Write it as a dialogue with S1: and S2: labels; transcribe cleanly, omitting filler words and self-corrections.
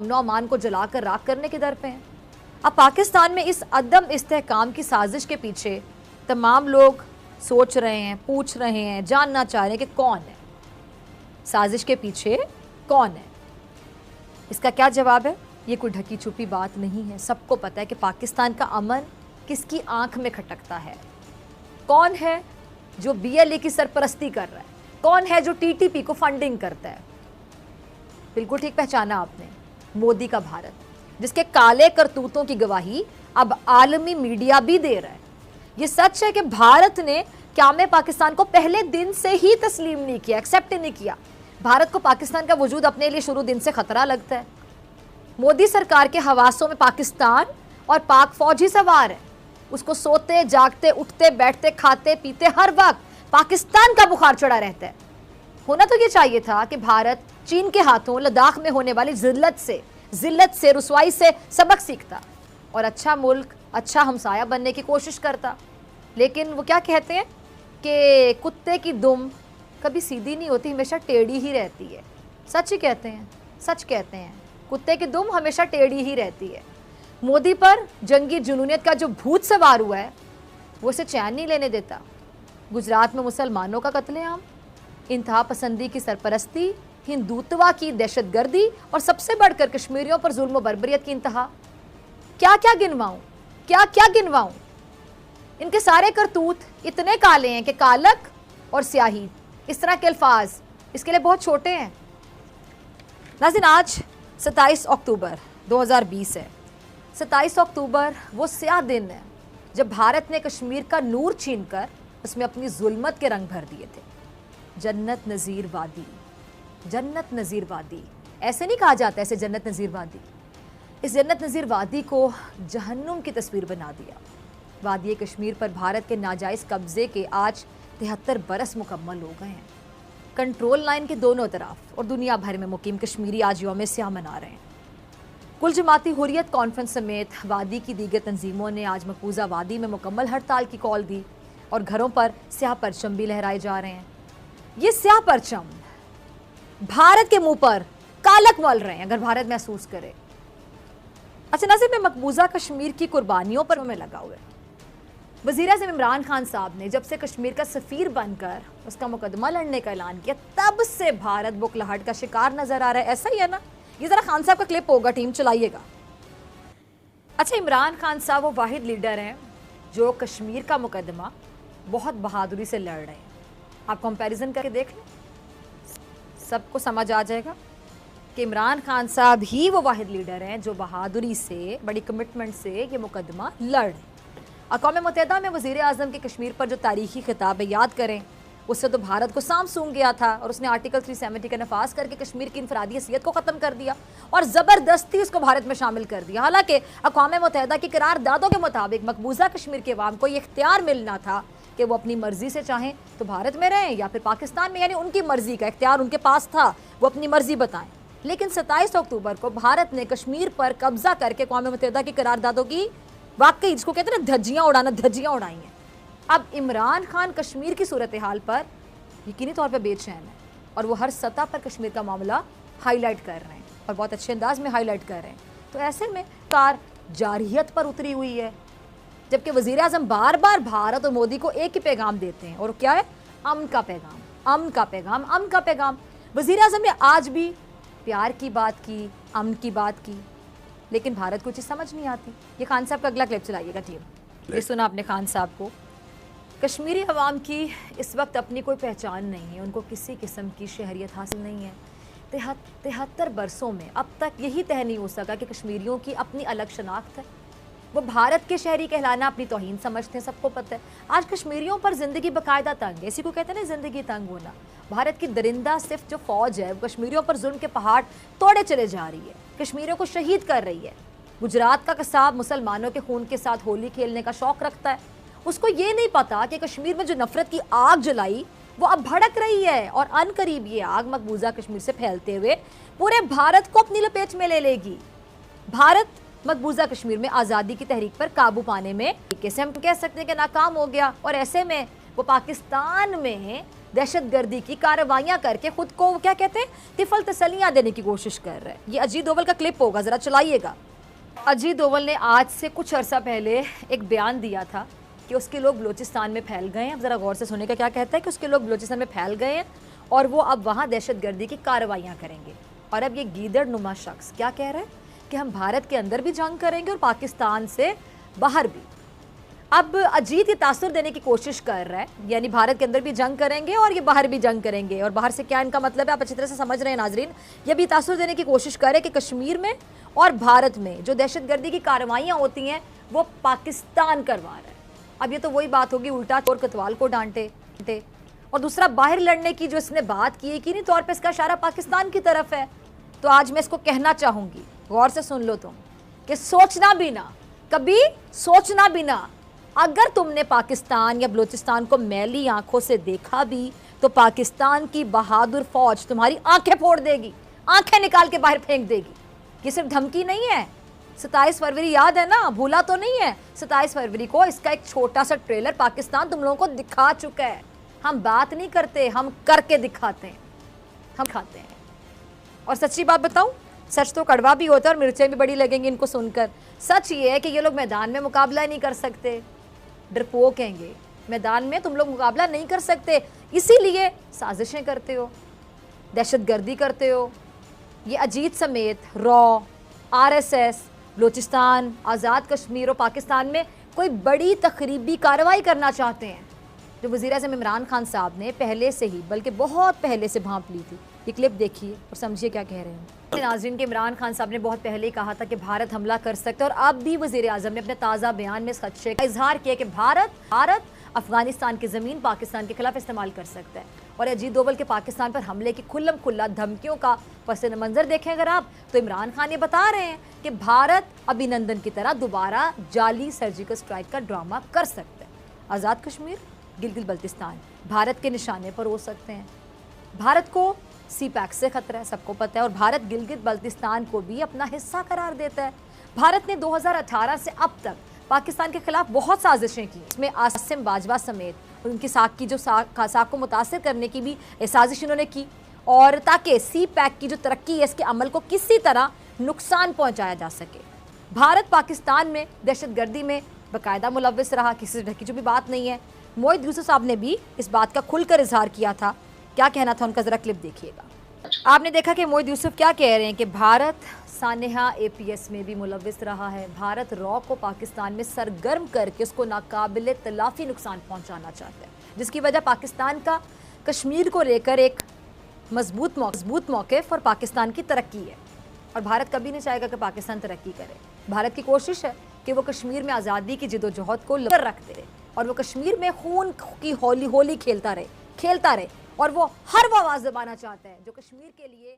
S1: अमनो अमान को जलाकर राख करने के दर पे हैं। अब पाकिस्तान में इस अदम इस्तेहकाम की साजिश के पीछे तमाम लोग सोच रहे हैं, पूछ रहे हैं, जानना चाह रहे हैं कि कौन है, साजिश के पीछे कौन है। इसका क्या जवाब है? ये कोई ढकी छुपी बात नहीं है। सबको पता है कि पाकिस्तान का अमन किसकी आंख में खटकता है। कौन है जो BLA की सरपरस्ती कर रहा है, कौन है जो TTP को फंडिंग करता है। बिल्कुल ठीक पहचाना आपने, मोदी का भारत, जिसके काले करतूतों की गवाही अब आलमी मीडिया भी दे रहा है। ये सच है कि भारत ने क़याम पाकिस्तान को पहले दिन से ही तस्लीम नहीं किया, एक्सेप्ट नहीं किया। भारत को पाकिस्तान का वजूद अपने लिए शुरू दिन से खतरा लगता है। मोदी सरकार के हवासों में पाकिस्तान और पाक फौज ही सवार है। उसको सोते जागते उठते बैठते खाते पीते हर वक्त पाकिस्तान का बुखार चढ़ा रहता है। होना तो ये चाहिए था कि भारत चीन के हाथों लद्दाख में होने वाली जिल्लत से रुसवाई से सबक सीखता और अच्छा मुल्क, अच्छा हमसाया बनने की कोशिश करता। लेकिन वो क्या कहते हैं कि कुत्ते की दुम कभी सीधी नहीं होती, हमेशा टेढ़ी ही रहती है। सच ही कहते हैं, सच कहते हैं, कुत्ते की दुम हमेशा टेढ़ी ही रहती है। मोदी पर जंगी जुनूनियत का जो भूत सवार हुआ है वो उसे चैन नहीं लेने देता। गुजरात में मुसलमानों का कत्लेआम, इंतहा पसंदी की सरपरस्ती, हिंदुत्वा की दहशतगर्दी और सबसे बढ़कर कश्मीरियों पर जुल्म व बर्बरियत की इंतहा। क्या क्या गिनवाऊं, क्या क्या गिनवाऊं। इनके सारे करतूत इतने काले हैं कि कालक और स्याही, इस तरह के अल्फाज इसके लिए बहुत छोटे हैं। नाज़रीन, आज 27 अक्टूबर 2020 है। 27 अक्टूबर वो स्याह दिन है जब भारत ने कश्मीर का नूर छीनकर उसमें अपनी जुल्मत के रंग भर दिए थे। जन्नत नज़ीर वादी, जन्नत नज़ीर वादी, ऐसे नहीं कहा जाता, ऐसे जन्नत नज़ीर वादी। इस जन्नत नज़ीर वादी को जहन्नुम की तस्वीर बना दिया। वादी कश्मीर पर भारत के नाजायज़ कब्ज़े के आज 73 बरस मुकम्मल हो गए हैं। कंट्रोल लाइन के दोनों तरफ और दुनिया भर में मुकीम कश्मीरी आज यौम स्याह मना रहे हैं। कुल जमाती हुर्रियत कॉन्फ्रेंस समेत वादी की दीगर तंजीमों ने आज मकबूजा वादी में मुकम्मल हड़ताल की कॉल दी और घरों पर स्याह परचम भी लहराए जा रहे हैं। ये स्याह परचम भारत के मुंह पर कालक मल रहे हैं, अगर भारत महसूस करे। अच्छा नाज़रीन, में मकबूजा कश्मीर की कुर्बानियों पर में लगा हुआ है। वज़ीर-ए-आज़म इमरान खान साहब ने जब से कश्मीर का सफ़ीर बनकर उसका मुकदमा लड़ने का ऐलान किया, तब से भारत बुखलाहट का शिकार नजर आ रहा है। ऐसा ही है ना? ये जरा खान साहब का क्लिप होगा, टीम चलाइएगा। अच्छा, इमरान खान साहब वो वाहिद लीडर हैं जो कश्मीर का मुकदमा बहुत बहादुरी से लड़ रहे हैं। आप कंपैरिजन करके देख लें, सबको समझ आ जाएगा कि इमरान खान साहब ही वो वाहिद लीडर हैं जो बहादुरी से, बड़ी कमिटमेंट से ये मुकदमा लड़ रहे हैं। अक़वाम मुत्तहिदा में वज़ीर-ए-आज़म के कश्मीर पर जो तारीखी खिताब है, याद करें, उससे तो भारत को साम सूंघ गया था और उसने आर्टिकल 370 का नफाज करके कश्मीर की इनफरादी हैसियत को ख़त्म कर दिया और ज़बरदस्ती उसको भारत में शामिल कर दिया। हालांकि अक़वाम मुत्तहिदा की करारदादों के मुताबिक मकबूजा कश्मीर के अवाम को ये इख्तियार मिलना था कि वो अपनी मर्जी से चाहें तो भारत में रहें या फिर पाकिस्तान में, यानी उनकी मर्जी का इख्तियार उनके पास था, वो अपनी मर्जी बताएं। लेकिन 27 अक्टूबर को भारत ने कश्मीर पर कब्जा करके अक़वाम मुत्तहिदा की करारदादों की वाकई, जिसको कहते हैं ना धज्जियां उड़ाना, धज्जियां उड़ाई हैं। अब इमरान खान कश्मीर की सूरत हाल पर यकीनी तौर पर बेचैन है और वो हर सतह पर कश्मीर का मामला हाईलाइट कर रहे हैं और बहुत अच्छे अंदाज में हाईलाइट कर रहे हैं। तो ऐसे में कार जारहियत पर उतरी हुई है, जबकि वज़ीर-ए-आज़म बार बार भारत और मोदी को एक ही पैगाम देते हैं, और क्या है? अमन का पैगाम, अमन का पैगाम, अमन का पैगाम। वज़ीर-ए-आज़म ने आज भी प्यार की बात की, अमन की बात की, लेकिन भारत को चीज़ समझ नहीं आती। ये खान साहब का अगला क्लिप चलाइएगा टीम। ये सुना आपने खान साहब को। कश्मीरी अवाम की इस वक्त अपनी कोई पहचान नहीं है, उनको किसी किस्म की शहरियत हासिल नहीं है। 73 बरसों में अब तक यही तय नहीं हो सका कि कश्मीरियों की अपनी अलग शनाख्त है। वो भारत के शहरी कहलाना अपनी तौहीन समझते हैं, सबको पता है। आज कश्मीरियों पर ज़िंदगी बाकायदा तंग है, इसी को कहते हैं ना ज़िंदगी तंग होना। भारत की दरिंदा सिर्फ जो फ़ौज है वो कश्मीरियों पर जुल्म के पहाड़ तोड़े चले जा रही है, कश्मीरियों को शहीद कर रही है। गुजरात का कसाब मुसलमानों के खून के साथ होली खेलने का शौक़ रखता है, उसको ये नहीं पता कि कश्मीर में जो नफरत की आग जलाई वो अब भड़क रही है और अनकरीब ये आग मकबूजा कश्मीर से फैलते हुए पूरे भारत को अपनी लपेट में ले लेगी। भारत मकबूजा कश्मीर में आज़ादी की तहरीक पर काबू पाने में कैसे हम कह सकते हैं कि नाकाम हो गया, और ऐसे में वो पाकिस्तान में दहशतगर्दी की कार्रवाइयां करके खुद को क्या कहते हैं, तिफल तसल्लियां देने की कोशिश कर रहे हैं। ये अजीत डोभाल का क्लिप होगा, जरा चलाइएगा। अजीत डोभाल ने आज से कुछ अर्सा पहले एक बयान दिया था कि उसके लोग बलूचिस्तान में फैल गए हैं। अब जरा गौर से सुनिएगा क्या कहता है कि उसके लोग बलूचिस्तान में फैल गए हैं और वो अब वहाँ दहशतगर्दी की कार्रवाइयाँ करेंगे। और अब ये गीदड़ नुमा शख्स क्या कह रहा है कि हम भारत के अंदर भी जंग करेंगे और पाकिस्तान से बाहर भी। अब अजीत ये तासुर देने की कोशिश कर रहा है, यानी भारत के अंदर भी जंग करेंगे और ये बाहर भी जंग करेंगे। और बाहर से क्या इनका मतलब है, आप अच्छी तरह से समझ रहे हैं नाजरीन। ये भी तासुर देने की कोशिश कर रहे हैं कि कश्मीर में और भारत में जो दहशतगर्दी की कार्रवाइयाँ होती हैं वो पाकिस्तान करवा रहा है। अब ये तो वही बात होगी, उल्टा चोर कोतवाल को डांटे। और दूसरा, बाहर लड़ने की जो इसने बात की है कि नहीं तौर पे इसका इशारा पाकिस्तान की तरफ है। तो आज मैं इसको कहना चाहूँगी, गौर से सुन लो तुम, कि सोचना भी ना, कभी सोचना भी ना, अगर तुमने पाकिस्तान या बलूचिस्तान को मैली आंखों से देखा भी तो पाकिस्तान की बहादुर फौज तुम्हारी आंखें फोड़ देगी, आंखें निकाल के बाहर फेंक देगी। ये सिर्फ धमकी नहीं है। 27 फरवरी याद है ना, भूला तो नहीं है? 27 फरवरी को इसका एक छोटा सा ट्रेलर पाकिस्तान तुम लोगों को दिखा चुका है। हम बात नहीं करते, हम करके दिखाते हैं, हम खाते हैं। और सच्ची बात बताऊं, सच तो कड़वा भी होता है और मिर्चें भी बड़ी लगेंगी इनको सुनकर। सच ये है कि ये लोग मैदान में मुकाबला ही नहीं कर सकते, डरपोक कहेंगे। मैदान में तुम लोग मुकाबला नहीं कर सकते, इसीलिए साजिशें करते हो, दहशतगर्दी करते हो। ये अजीत समेत रॉ, RSS, बलूचिस्तान, आज़ाद कश्मीर और पाकिस्तान में कोई बड़ी तखरीबी कार्रवाई करना चाहते हैं, जो वज़ीर-ए-आज़म इमरान खान साहब ने पहले से ही, बल्कि बहुत पहले से भांप ली थी। ये क्लिप देखिए और समझिए क्या कह रहे हैं। नाज़रीन, के इमरान खान साहब ने बहुत पहले ही कहा था कि भारत हमला कर सकता है और अब भी वज़ीर-ए-आज़म ने अपने ताज़ा बयान में इस खदशे का इजहार किया कि भारत अफगानिस्तान की ज़मीन पाकिस्तान के खिलाफ इस्तेमाल कर सकता है। और अजीत डोभाल के पाकिस्तान पर हमले की खुल्लम खुल्ला धमकियों का पस मंज़र देखें अगर आप, तो इमरान खान ये बता रहे हैं कि भारत अभिनंदन की तरह दोबारा जाली सर्जिकल स्ट्राइक का ड्रामा कर सकता है। आज़ाद कश्मीर, गिलगित बल्तिस्तान भारत के निशाने पर हो सकते हैं। भारत को CPAC से खतरा है, सबको पता है, और भारत गिलगित बल्तिस्तान को भी अपना हिस्सा करार देता है। भारत ने 2018 से अब तक पाकिस्तान के खिलाफ बहुत साजिशें की, इसमें आसिम बाजवा समेत उनकी साख की जो साख को मुतासर करने की भी साजिश इन्होंने की, और ताकि CPAC की जो तरक्की है इसके अमल को किसी तरह नुकसान पहुँचाया जा सके। भारत पाकिस्तान में दहशतगर्दी में बाकायदा मुलव्विस रहा, किसी से ढकी चुपी बात नहीं है। मोहित यूसुफ साहब ने भी इस बात का खुलकर इजहार किया था। क्या कहना था उनका, जरा क्लिप देखिएगा। आपने देखा कि मोहित यूसुफ क्या कह रहे हैं कि भारत सानेहा APS में भी मुलव्विस रहा है। भारत रॉ को पाकिस्तान में सरगर्म करके उसको नाकाबिले तलाफी नुकसान पहुंचाना चाहता है, जिसकी वजह पाकिस्तान का कश्मीर को लेकर एक मजबूत मौक़िफ़ और पाकिस्तान की तरक्की है। और भारत कभी नहीं चाहेगा कि पाकिस्तान तरक्की करे। भारत की कोशिश है कि वो कश्मीर में आज़ादी की जिदोजहद को लकर रखते रहे और वो कश्मीर में खून की होली खेलता रहे और वो हर वो आवाज़ दबाना चाहता है जो कश्मीर के लिए